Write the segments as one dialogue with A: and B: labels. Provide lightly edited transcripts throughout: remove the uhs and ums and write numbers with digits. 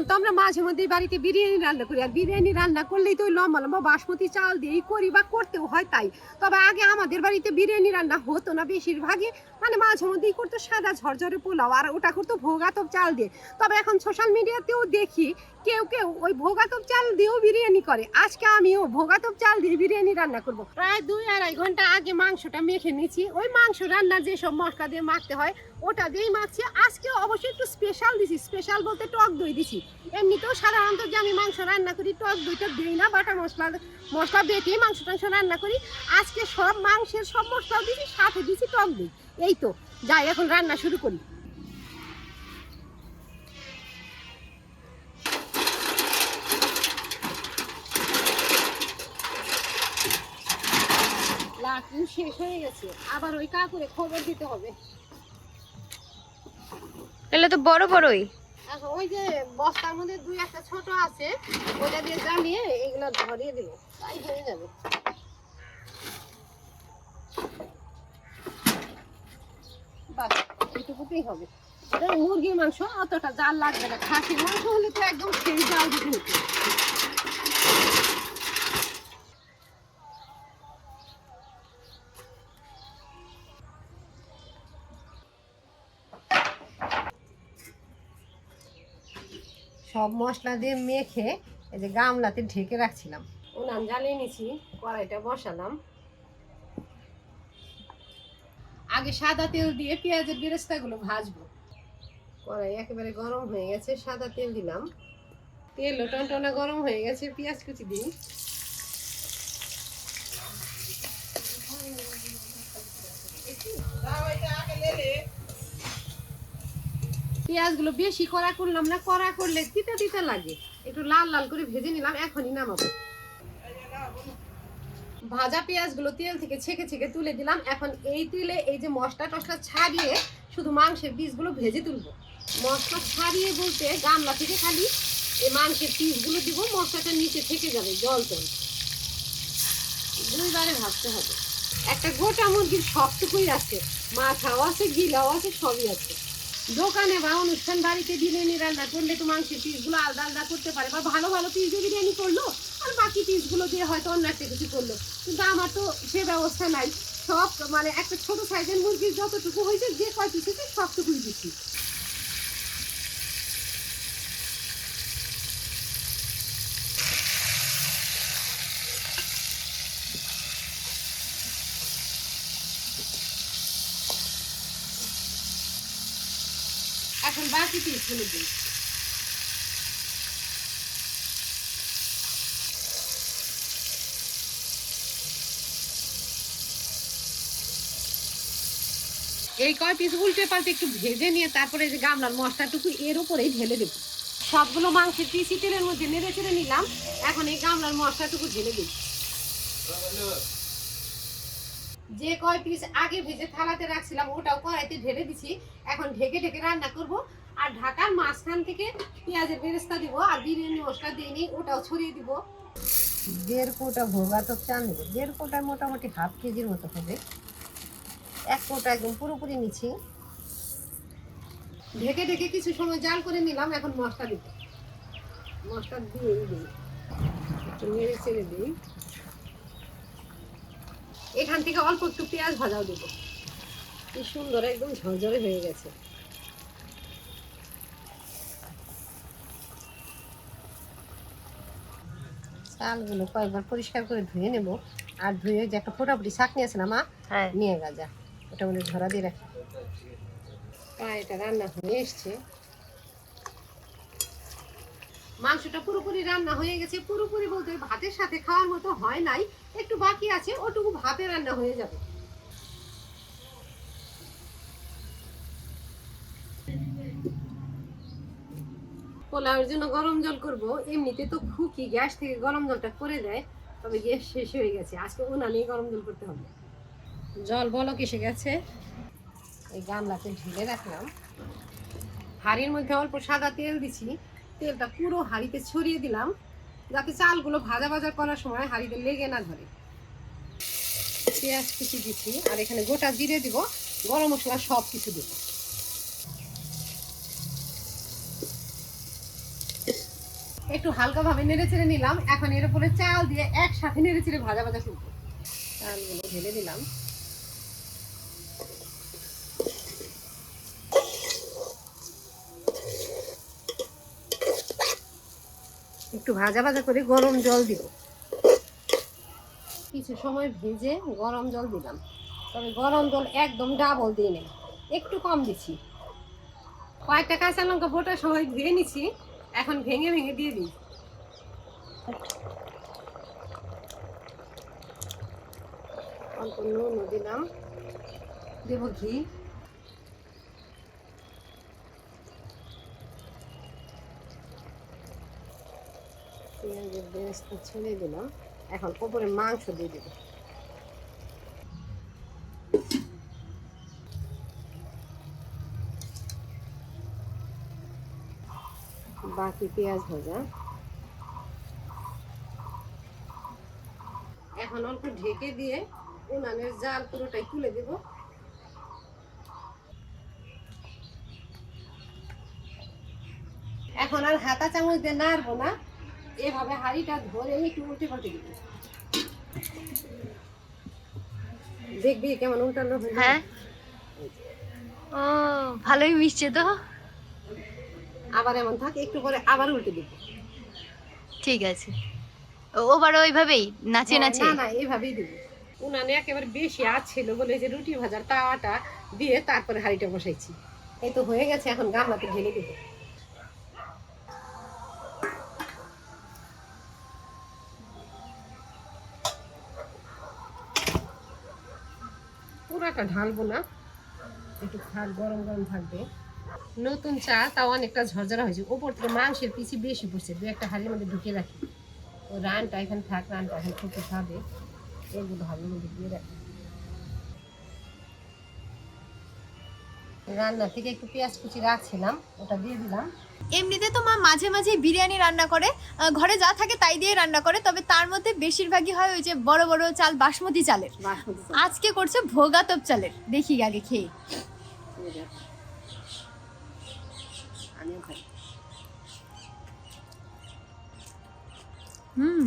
A: এখন তো আমরা মাঝে মধ্যে বাড়িতে বিরিয়ানি রান্না করি, আর বিরিয়ানি রান্না করলেই তো ওই লম্বা লম্বা বাসমতি চাল দিয়েই করি বা করতেও হয় তাই। তবে আগে আমাদের বাড়িতে বিরিয়ানি রান্না হতো না, বেশিরভাগই মানে মাঝে মধ্যেই করতো সাদা ঝরঝরে পোলাও, আর ওটা করতো ভোগাতপ চাল দিয়ে। তবে এখন সোশ্যাল মিডিয়াতেও দেখি কেউ কেউ ওই ভোগাতপ চাল দিয়েও বিরিয়ানি করে। আজকে আমিও ভোগাতপ চাল দিয়ে বিরিয়ানি রান্না করব। প্রায় 2-2.5 ঘন্টা আগে মাংসটা মেখে নিয়েছি। ওই মাংস রান্নার যেসব মশলা দিয়ে মাখতে হয় ওটা দিয়েই মাখছি। আজকে অবশ্যই একটু স্পেশাল দিছি, স্পেশাল বলতে টক দই দিছি। এমনিতেও সাধারণত যে আমি মাংস রান্না করি টক দইটা দিই না, বাটা মশলা বেটেই মাংস টাংস রান্না করি। আজকে সব মাংসের সব মশলাও দিছি, সাথে দিছি টক দই। এই তো যাই এখন রান্না শুরু করি। লাটু শেষ হয়ে গেছে, আবার ওই কাকুরে খবর দিতে হবে।
B: এগুলো তো বড় বড়ই।
A: এখন ওই যে বস্তার মধ্যে 2-1টা ছোট আছে, ওটা দিয়ে জ্বালিয়ে এগুলো ধরিয়ে দেবো, তাই হয়ে যাবে। বাস এইটুকুতেই হবে। এটা মুরগির মাংস, অতটা জাল লাগবে না। খাসির মাংস হলে তো একদম সেই জাল দিতে হতো। সব মশলা দিয়ে মেখে এই যে গামলাতে ঢেকে রাখছিলাম। উনান জ্বালিয়ে নিছি, কড়াইটা বসালাম। আগে সাদা তেল দিয়ে পেঁয়াজের বেরেস্তাগুলো ভাজবো। কড়াই একেবারে গরম হয়ে গেছে, সাদা তেল দিলাম। তেলও টনটনা গরম হয়ে গেছে, পেঁয়াজ কুচি দিই। পেঁয়াজগুলো বেশি কড়া করলাম না, কড়া করলে তিতা তিতা লাগে। একটু লাল লাল করে ভেজে নিলাম, এখনই নামাবো। ভাজা পেঁয়াজগুলো তেল থেকে ছেঁকে ছেঁকে তুলে দিলাম। এখন এই তেলে এই যে মশলা টসলা ছাড়িয়ে শুধু মাংসের পিসগুলো ভেজে তুলবো। মশলা ছাড়িয়ে বলতে গামলা থেকে খালি এই মাংসের পিসগুলো দিব, মশলাটা নিচে থেকে যাবে, জল জল 2 বারে ভাজতে হবে। একটা গোটা মুরগির সবটুকুই আছে, মাথাও আছে, গিলাও আছে, সবই আছে। দোকানে বা অনুষ্ঠান বাড়িতে বিরিয়ানি রান্না করলে তো মাংসের পিসগুলো আলাদা আলাদা করতে পারে, বা ভালো ভালো পিস দিয়ে বিরিয়ানি করলো আর বাকি পিসগুলো দিয়ে হয়তো অন্য একটা কিছু করলো। কিন্তু আমার তো সে ব্যবস্থা নাই। সব মানে একটা ছোট সাইজের মুরগির যতটুকু হয়েছে, যে কয় পিস হয়েছে সবটুকুই দিচ্ছি। এখন বাকি পিসগুলো দিই। এই কয় পিস উল্টে পাল্টে একটু ভেজে নিয়ে তারপরে যে গামলার মশলাটুকু এর উপরেই ঢেলে দেবো। সবগুলো মাংসের পিসি তেলের মধ্যে নেড়ে চেড়ে নিলাম। এখন এই গামলার মশলাটুকু ঢেলে দিই। যে কয় পিস আগে ভেজে থালাতে রাখছিলাম ওটাও কড়াইতে ঢেলে দিছি। এখন ঢেকে ঢেকে রান্না করব। আর ঢাকার মাঝখান থেকে পেঁয়াজের বেরেস্তা দিব, আর বিরিয়ানি মশলা দিয়ে নিই ওটাও ছড়িয়ে দিব। 1.5 কোটা ভোগাতপ চাল নেব। 1.5 কোটায় মোটামুটি হাফ কেজির মতো হবে। 1 কোটা একদম পুরোপুরি নিচ্ছি। ঢেকে ঢেকে কিছু সময় জাল করে নিলাম। এখন মশলা দিব, মশলা দিয়ে দিই, একটু নেড়ে চেড়ে দিই। এখান থেকে অল্প একটু পেঁয়াজ ভাজাও দেবো। কি সুন্দর একদম ঝরঝরে হয়ে গেছে। চালগুলো কয়েকবার পরিষ্কার করে ধুয়ে নেব। আর ধুয়ে যে একটা ফোটাফুটি ছাঁকনি আছে না মা, নিয়ে গাজা ওটা মধ্যে ধরা দিয়ে রাখি। এটা রান্না হয়ে এসছে, মাংসটা পুরোপুরি রান্না হয়ে গেছে। পুরোপুরি বলতে ভাতের সাথে খাওয়ার মতো হয় নাই, একটু বাকি আছে, ওটুকু ভাতে রান্না হয়ে যাবে। পোলাওয়ের জন্য গরম জল করব। এমনিতে তো খুকি গ্যাস থেকে গরম জলটা করে দেয়, তবে গ্যাস শেষ হয়ে গেছে, আজকে উনানেই গরম জল করতে হবে। জল বলক এসে গেছে, এই গামলাতে ঢেলে রাখলাম। হাঁড়ির মধ্যে অল্প সাদা তেল দিছি, তেলটা পুরো হাঁড়িতে ছড়িয়ে দিলাম, যাতে চালগুলো ভাজা ভাজা করার সময় হাঁড়িতে লেগে না ধরে। পেঁয়াজ কুচি দিচ্ছি, আর এখানে গোটা জিরে দিব, গরম মশলা সব কিছু দেবো। একটু হালকা ভাবে নেড়ে চেড়ে নিলাম। এখন এর উপরে চাল দিয়ে একসাথে নেড়ে চেড়ে ভাজা ভাজা করবো। চালগুলো ঢেলে দিলাম। একটু ভাজা ভাজা করে গরম জল দিব। কিছু সময় ভেজে গরম জল দিলাম, তবে গরম জল একদম ডাবল দিয়ে নেই, একটু কম দিচ্ছি। কয়েকটা কাঁচা লঙ্কা বোটা সময় ধুয়ে নিচ্ছি, এখন ভেঙে ভেঙে দিয়ে দিই। অল্প নুন দিলাম, দেবো ঘি। পেঁয়াজের বেরেস্তা ছেড়ে দিলাম, এখন উপরে মাংস দিয়ে দেবো। বাকি পেঁয়াজ ভাজা। এখন অল্প ঢেকে দিয়ে উনানের জাল পুরোটাই তুলে দেব। এখন আর হাতা চামচ দিয়ে নাড়বো না, এভাবে হাঁড়িটা ধরে একটু উল্টে পাল্টে দিব। দেখবি কেমন উল্টানো হয়ে যায়।
B: হ্যাঁ, ও ভালোই মিশছে তো।
A: আবার এমন থাক, একটু পরে আবার উল্টে দিব।
B: ঠিক আছে, ওবার ওইভাবেই নাচে নাচে।
A: না না, এইভাবেই দিব। উনানে একেবারে বেশি আঁচ ছিল বলে যে রুটি ভাজার তাওয়াটা দিয়ে তারপরে হাঁড়িটা বসাইছি। এই তো হয়ে গেছে, এখন গামলাতে ঢেলে দেবো। পুরাটা ঢালবো না, একটু থাক, গরম গরম থাকবে। নতুন চা তাও অনেকটা ঝরঝরা হয়েছে, ওপর থেকে মাংসের পিসি বেশি পড়ছে, দু একটা হাঁড়ির মধ্যে ঢুকে রাখি। ও রানটা এখানে থাক, রানটা এখন ফুটে খাবে, এগুলো হাঁড়ির মধ্যে দিয়ে রাখি। রান্না থেকে একটু পেঁয়াজ কুচি রাখছিলাম, ওটা দিয়ে দিলাম।
B: এমনিতে তো মা মাঝে মাঝে বিরিয়ানি রান্না করে, ঘরে যা থাকে তাই দিয়ে রান্না করে, তবে তার মধ্যে বেশিরভাগই হয় ওই যে বড় বড় চাল, বাসমতি চালের।
A: বাসমতি চাল।
B: আজকে করছে ভোগাতপ চালের, দেখি আগে খেয়ে।
A: আমিও খাই।
B: হুম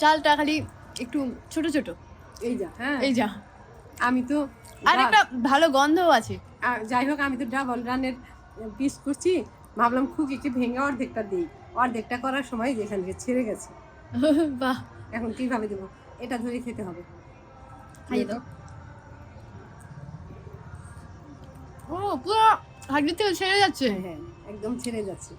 B: চালটা খালি একটু ছোট ছোট,
A: এই যা, হ্যাঁ
B: এই যা।
A: আমি তো
B: আর একটা ভালো গন্ধও আছে।
A: যাই হোক, আমি তো ডাবল রানের পিস করছি, ভাবলাম খুকিকে ভেঙে অর্ধেকটা দিই। অর্ধেকটা করার সময় যেখান থেকে ছেড়ে গেছে।
B: বাহ,
A: এখন কিভাবে দেবো, এটা ধরে খেতে হবে।
B: খাইয়ে দাও। ও পুরো হাঁড়ি থেকে ছেড়ে যাচ্ছে।
A: হ্যাঁ, একদম ছেড়ে যাচ্ছে।